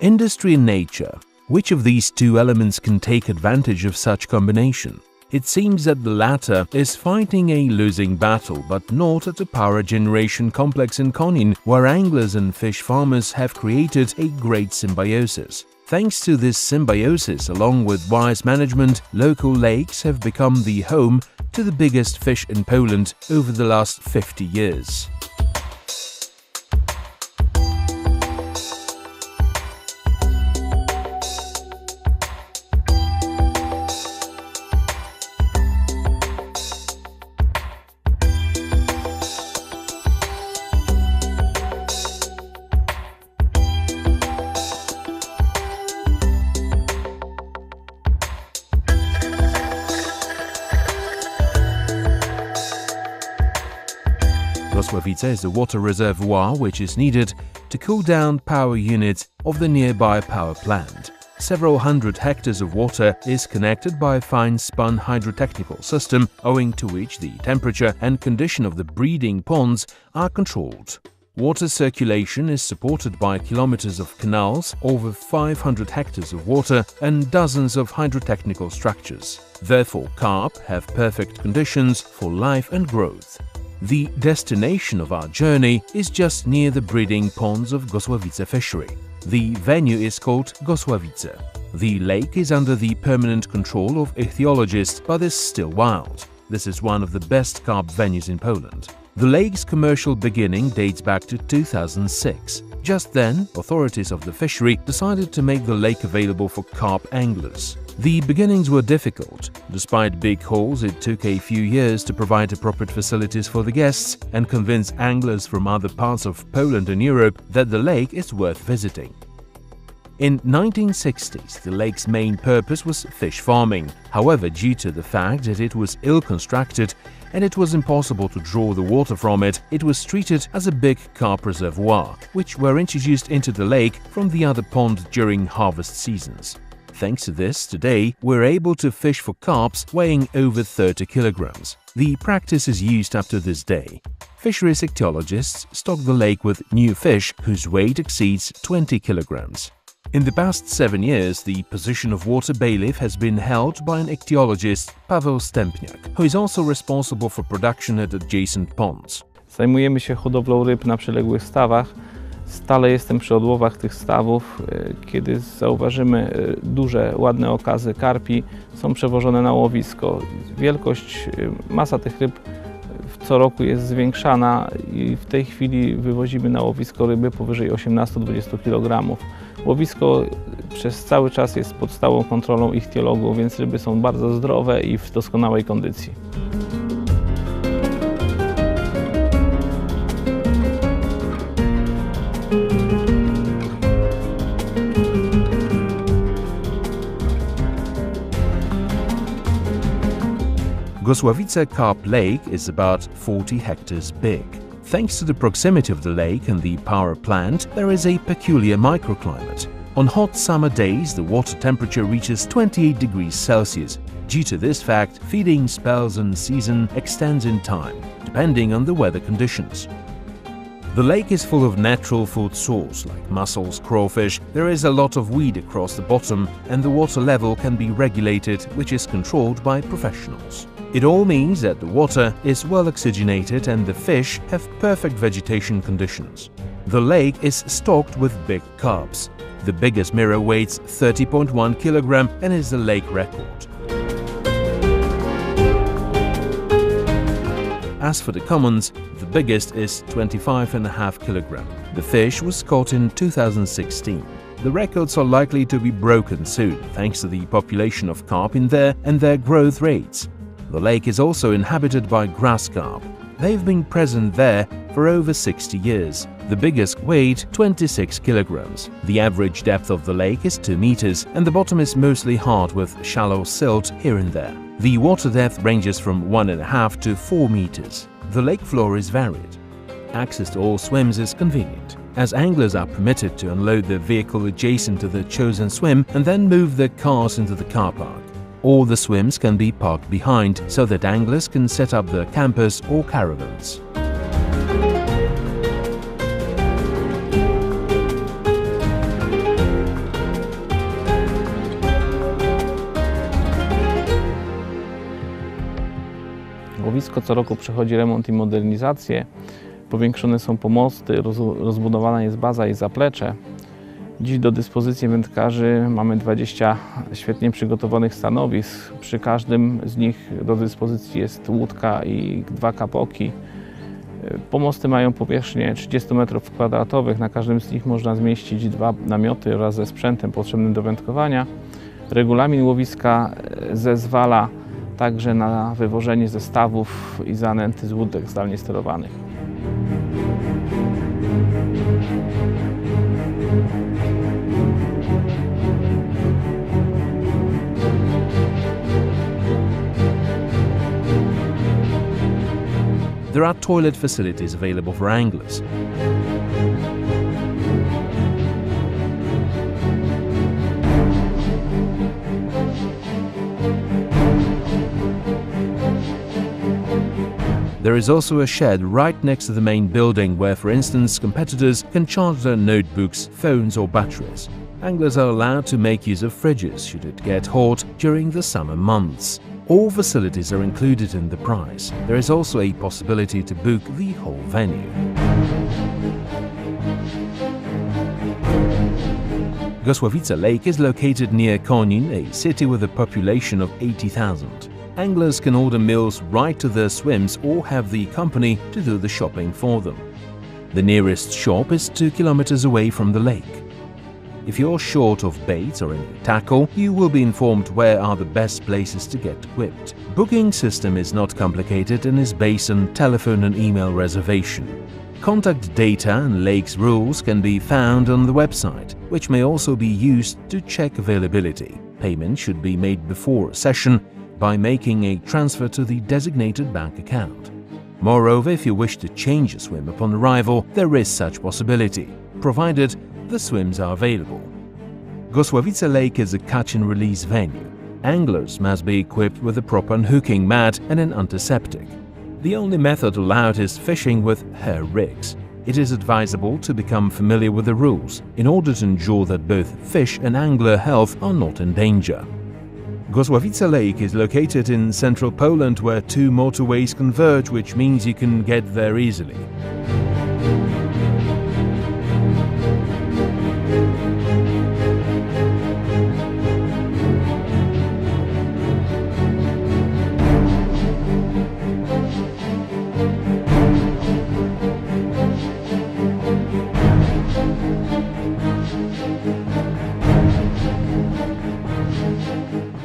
Industry and nature. Which of these two elements can take advantage of such combination? It seems that the latter is fighting a losing battle, but not at a power generation complex in Konin, where anglers and fish farmers have created a great symbiosis. Thanks to this symbiosis, along with wise management, local lakes have become the home to the biggest fish in Poland over the last 50 years. Gosławice is a water reservoir which is needed to cool down power units of the nearby power plant. Several hundred hectares of water is connected by a fine-spun hydrotechnical system, owing to which the temperature and condition of the breeding ponds are controlled. Water circulation is supported by kilometers of canals, over 500 hectares of water, and dozens of hydrotechnical structures. Therefore, carp have perfect conditions for life and growth. The destination of our journey is just near the breeding ponds of Gosławice Fischerei. The venue is called Gosławice. The lake is under the permanent control of ichthyologists, but is still wild. This is one of the best carp venues in Poland. The lake's commercial beginning dates back to 2006. Just then, authorities of the fishery decided to make the lake available for carp anglers. The beginnings were difficult. Despite big hauls, it took a few years to provide appropriate facilities for the guests and convince anglers from other parts of Poland and Europe that the lake is worth visiting. In 1960s, the lake's main purpose was fish farming. However, due to the fact that it was ill-constructed and it was impossible to draw the water from it, it was treated as a big carp reservoir, which were introduced into the lake from the other pond during harvest seasons. Thanks to this, today we're able to fish for carps weighing over 30 kilograms. The practice is used up to this day. Fisheries ichthyologists stock the lake with new fish whose weight exceeds 20 kilograms. In the past 7 years, the position of water bailiff has been held by an ichthyologist, Paweł Stępniak, who is also responsible for production at adjacent ponds. Zajmujemy się hodowlą ryb na przyległych stawach. Stale jestem przy odłowach tych stawów. Kiedy zauważymy duże, ładne okazy karpi, są przewożone na łowisko. Masa tych ryb co roku jest zwiększana i w tej chwili wywozimy na łowisko ryby powyżej 18-20 kg. Łowisko przez cały czas jest pod stałą kontrolą ichthyologów, więc ryby są bardzo zdrowe i w doskonałej kondycji. Gosławice Carp Lake is about 40 hectares big. Thanks to the proximity of the lake and the power plant, there is a peculiar microclimate. On hot summer days, the water temperature reaches 28 degrees Celsius. Due to this fact, feeding spells and season extends in time, depending on the weather conditions. The lake is full of natural food source like mussels, crawfish. There is a lot of weed across the bottom, and the water level can be regulated, which is controlled by professionals. It all means that the water is well oxygenated and the fish have perfect vegetation conditions. The lake is stocked with big carps. The biggest mirror weighs 30.1 kg and is the lake record. As for the commons, the biggest is 25.5 kg. The fish was caught in 2016. The records are likely to be broken soon thanks to the population of carp in there and their growth rates. The lake is also inhabited by grass carp. They've been present there for over 60 years. The biggest weighed 26 kilograms. The average depth of the lake is 2 meters and the bottom is mostly hard with shallow silt here and there. The water depth ranges from 1.5 to 4 meters. The lake floor is varied. Access to all swims is convenient, as anglers are permitted to unload their vehicle adjacent to the chosen swim and then move their cars into the car park. All the swims can be parked behind so that anglers can set up their campers or caravans. Łowisko co roku przechodzi remont i modernizację. Powiększone są pomosty, rozbudowana jest baza i zaplecze. Dziś do dyspozycji wędkarzy mamy 20 świetnie przygotowanych stanowisk. Przy każdym z nich do dyspozycji jest łódka i 2 kapoki. Pomosty mają powierzchnię 30 m². Na każdym z nich można zmieścić 2 namioty wraz ze sprzętem potrzebnym do wędkowania. Regulamin łowiska zezwala także na wywożenie zestawów i zanęty z łódek zdalnie sterowanych. There are toilet facilities available for anglers. There is also a shed right next to the main building where, for instance, competitors can charge their notebooks, phones or batteries. Anglers are allowed to make use of fridges should it get hot during the summer months. All facilities are included in the price. There is also a possibility to book the whole venue. Gosławice Lake is located near Konin, a city with a population of 80,000. Anglers can order meals right to their swims or have the company to do the shopping for them. The nearest shop is 2 kilometers away from the lake. If you're short of bait or any tackle, you will be informed where are the best places to get whipped. Booking system is not complicated and is based on telephone and email reservation. Contact data and lake's rules can be found on the website, which may also be used to check availability. Payment should be made before a session by making a transfer to the designated bank account. Moreover, if you wish to change a swim upon arrival, there is such possibility, provided the swims are available. Gosławice Lake is a catch-and-release venue. Anglers must be equipped with a proper unhooking mat and an antiseptic. The only method allowed is fishing with hair rigs. It is advisable to become familiar with the rules in order to ensure that both fish and angler health are not in danger. Gosławice Lake is located in central Poland where 2 motorways converge, which means you can get there easily.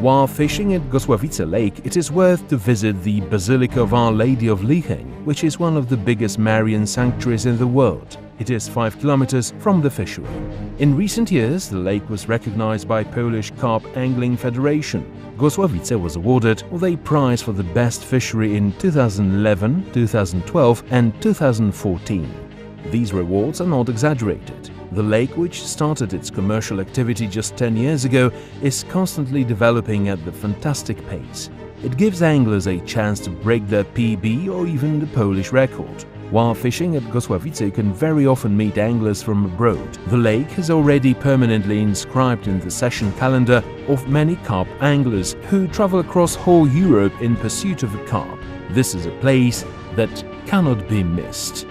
While fishing at Gosławice Lake, it is worth to visit the Basilica of Our Lady of Licheń, which is one of the biggest Marian sanctuaries in the world. It is 5 kilometers from the fishery. In recent years, the lake was recognized by Polish Carp Angling Federation. Gosławice was awarded with a prize for the best fishery in 2011, 2012 and 2014. These rewards are not exaggerated. The lake, which started its commercial activity just 10 years ago, is constantly developing at the fantastic pace. It gives anglers a chance to break their PB or even the Polish record. While fishing at Gosławice, you can very often meet anglers from abroad. The lake is already permanently inscribed in the session calendar of many carp anglers who travel across whole Europe in pursuit of the carp. This is a place that cannot be missed.